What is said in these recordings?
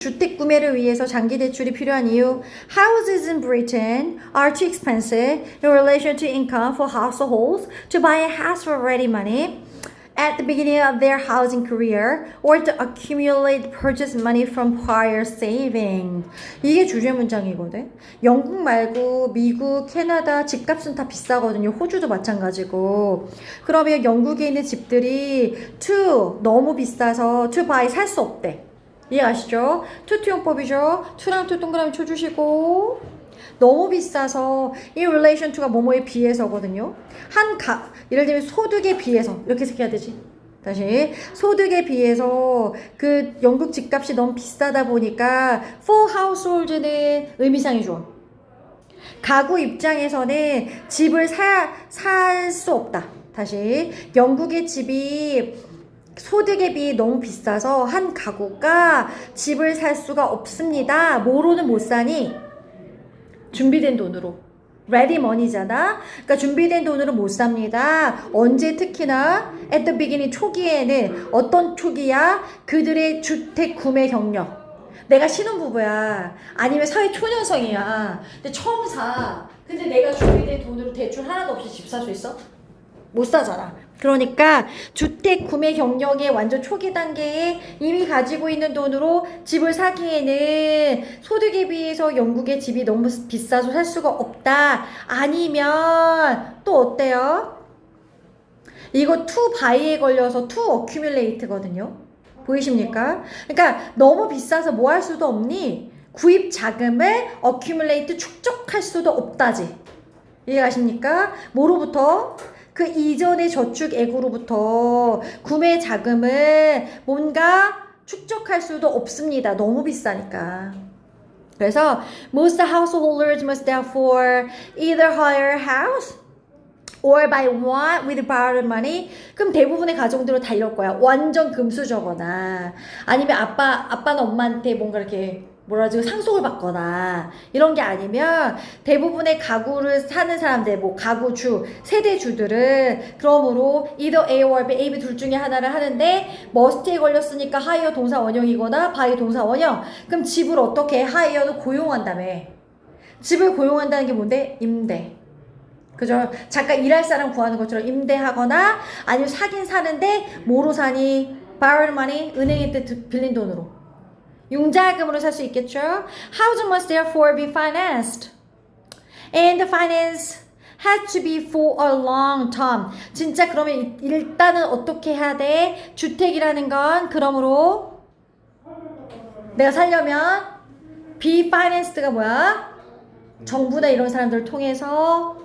주택 구매를 위해서 장기 대출이 필요한 이유. Houses in Britain are too expensive in relation to income for households to buy a house for ready money at the beginning of their housing career or to accumulate purchase money from prior saving. 이게 주제 문장이거든. 영국 말고 미국, 캐나다 집값은 다 비싸거든요. 호주도 마찬가지고. 그러면 영국에 있는 집들이 to 너무 비싸서 to buy 살 수 없대. 이해하시죠? 투투용법이죠. 투랑 투 동그라미 쳐주시고 너무 비싸서 in relation to가 뭐뭐에 비해서거든요. 예를 들면 소득에 비해서 이렇게 해석해야 되지. 다시 소득에 비해서 그 영국 집값이 너무 비싸다 보니까 for households는 의미상이 좋아. 가구 입장에서는 집을 살 수 없다. 다시 영국의 집이 소득에 비해 너무 비싸서 한 가구가 집을 살 수가 없습니다. 뭐로는 못 사니? 준비된 돈으로. ready money잖아. 그러니까 준비된 돈으로 못 삽니다. 언제 특히나 at the beginning 초기에는 어떤 초기야? 그들의 주택 구매 경력. 내가 신혼부부야. 아니면 사회 초년생이야. 근데 처음 사. 근데 내가 준비된 돈으로 대출 하나도 없이 집 살 수 있어? 못 사잖아. 그러니까 주택 구매 경력의 완전 초기 단계에 이미 가지고 있는 돈으로 집을 사기에는 소득에 비해서 영국의 집이 너무 비싸서 살 수가 없다. 아니면 또 어때요? 이거 to buy에 걸려서 to accumulate거든요. 보이십니까? 그러니까 너무 비싸서 뭐 할 수도 없니? 구입 자금을 accumulate 축적할 수도 없다지. 이해가십니까? 뭐로부터? 그 이전의 저축액으로부터 구매 자금을 뭔가 축적할 수도 없습니다. 너무 비싸니까. 그래서 most householders must therefore either hire a house or buy one with borrowed money. 그럼 대부분의 가정들은 다 이럴 거야. 완전 금수저거나 아니면 아빠는 엄마한테 뭔가 이렇게 상속을 받거나 이런 게 아니면 대부분의 가구를 사는 사람들, 뭐 가구주, 세대주들은 그러므로 either A or B, A, B 둘 중에 하나를 하는데 must에 걸렸으니까 hire 동사 원형이거나 buy 동사 원형. 그럼 집을 어떻게 해? hire는 고용한다며. 집을 고용한다는 게 뭔데? 임대. 그죠? 잠깐 일할 사람 구하는 것처럼 임대하거나 아니면 사긴 사는데 뭐로 사니? borrowed money, 은행에 빌린 돈으로. 융자금으로 살 수 있겠죠? Housing must therefore be financed. And the finance has to be for a long term. 진짜 그러면 일단은 어떻게 해야 돼? 주택이라는 건 그러므로 내가 살려면 be financed가 뭐야? 정부나 이런 사람들을 통해서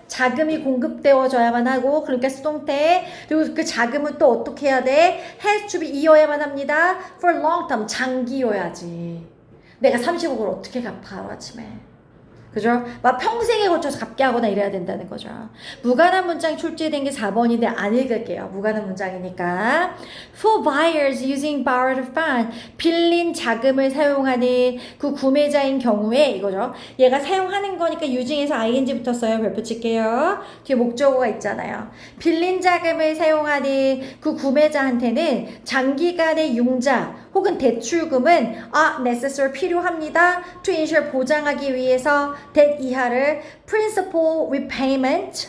자금이 공급되어져야만 하고, 그러니까 수동태. 그리고 그 자금은 또 어떻게 해야 돼? has to be 이어야만 합니다. for long term, 장기여야지. 내가 30억을 어떻게 갚아 하루 아침에. 그죠? 막 평생에 걸쳐서 갚게 하거나 이래야 된다는 거죠. 무관한 문장이 출제된 게 4번인데 안 읽을게요. 무관한 문장이니까. For buyers using borrowed fund, 빌린 자금을 사용하는 그 구매자인 경우에 이거죠. 얘가 사용하는 거니까 using에서 ing 붙었어요. 별표 칠게요. 뒤에 목적어가 있잖아요. 빌린 자금을 사용하는 그 구매자한테는 장기간의 융자 혹은 대출금은 necessary 필요합니다. to ensure 보장하기 위해서 debt 이하를 principal repayment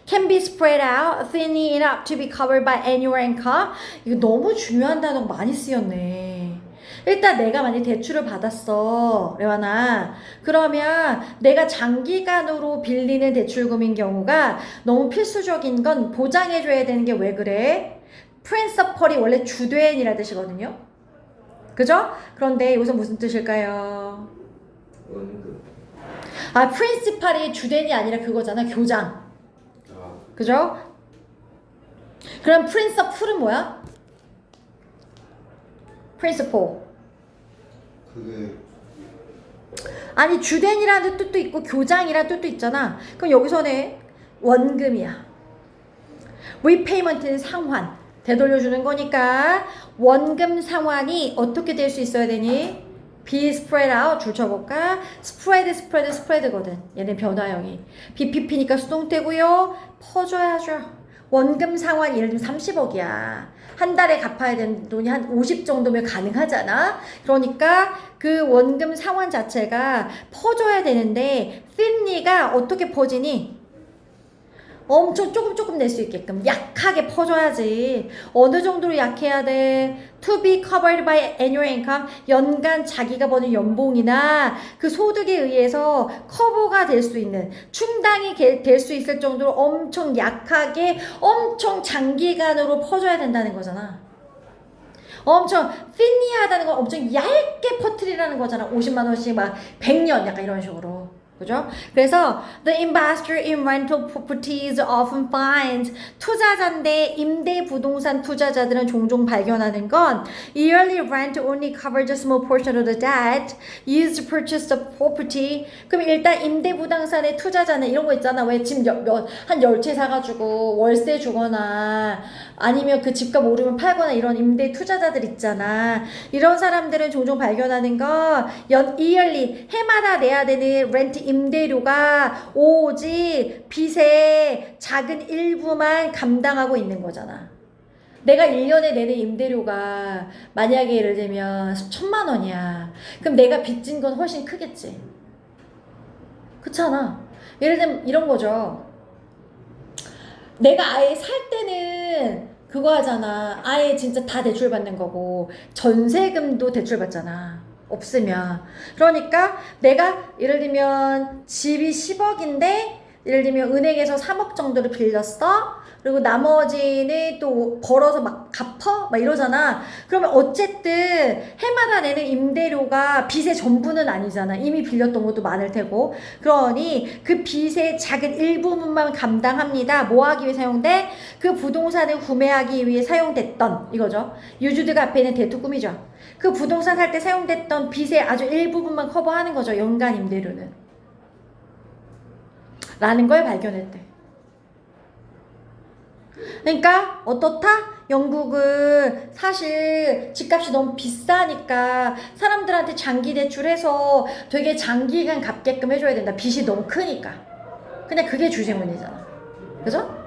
can be spread out thinly enough to be covered by annual income. 이거 너무 중요한 단어 많이 쓰였네. 일단 내가 만약에 대출을 받았어, 레와나. 그러면 내가 장기간으로 빌리는 대출금인 경우가 너무 필수적인 건 보장해줘야 되는 게 왜 그래? principal이 원래 주된이라는 뜻이거든요. 그죠? 그런데 여기서 무슨 뜻일까요? principal이 주된이 아니라 그거잖아. 교장. 그죠? 그럼 principal은 뭐야? principal. 그게 아니 주된이라는 뜻도 있고 교장이라는 뜻도 있잖아. 그럼 여기서는 원금이야. repayment는 상환. 되돌려주는 거니까 원금 상환이 어떻게 될 수 있어야 되니? be spread out. 줄 쳐볼까? spread거든. 얘는 변화형이. BPP니까 수동태고요. 퍼줘야죠. 원금 상환 예를 들면 30억이야. 한 달에 갚아야 되는 돈이 한 50 정도면 가능하잖아. 그러니까 그 원금 상환 자체가 퍼줘야 되는데 핀리가 어떻게 퍼지니? 엄청 조금 낼 수 있게끔 약하게 퍼줘야지. 어느 정도로 약해야 돼? To be covered by annual income. 연간 자기가 버는 연봉이나 그 소득에 의해서 커버가 될 수 있는, 충당이 될 수 있을 정도로 엄청 약하게 엄청 장기간으로 퍼줘야 된다는 거잖아. 엄청 핀니하다는 건 엄청 얇게 퍼뜨리라는 거잖아. 50만 원씩 막 100년 약간 이런 식으로. 그죠? 그래서 the investor in rental properties often finds 투자자인데 임대 부동산 투자자들은 종종 발견하는 건 yearly rent only covers a small portion of the debt used to purchase the property. 그럼 일단 임대 부동산의 투자자는 이런 거 있잖아. 왜 집 한 10채 사가지고 월세 주거나 아니면 그 집값 오르면 팔거나 이런 임대 투자자들 있잖아. 이런 사람들은 종종 발견하는 건 yearly 해마다 내야 되는 렌트 임대료가 오직 빚의 작은 일부만 감당하고 있는 거잖아. 내가 1년에 내는 임대료가 만약에 예를 들면 1,000만 원이야. 그럼 내가 빚진 건 훨씬 크겠지. 그렇잖아. 예를 들면 이런 거죠. 내가 아예 살 때는 그거 하잖아. 아예 진짜 다 대출받는 거고 전세금도 대출받잖아. 없으면. 그러니까 내가 예를 들면 집이 10억인데 예를 들면 은행에서 3억 정도를 빌렸어. 그리고 나머지는 또 벌어서 막 갚어? 막 이러잖아. 그러면 어쨌든 해마다 내는 임대료가 빚의 전부는 아니잖아. 이미 빌렸던 것도 많을 테고. 그러니 그 빚의 작은 일부분만 감당합니다. 뭐 하기 위해 사용돼? 그 부동산을 구매하기 위해 사용됐던 이거죠. 유주드가 앞에 있는 대투금이죠. 그 부동산 살 때 사용됐던 빚의 아주 일부분만 커버하는 거죠. 연간 임대료는. 라는 걸 발견했대. 그러니까 어떻다? 영국은 사실 집값이 너무 비싸니까 사람들한테 장기 대출해서 되게 장기간 갚게끔 해줘야 된다. 빚이 너무 크니까. 그냥 그게 주제문이잖아. 그죠?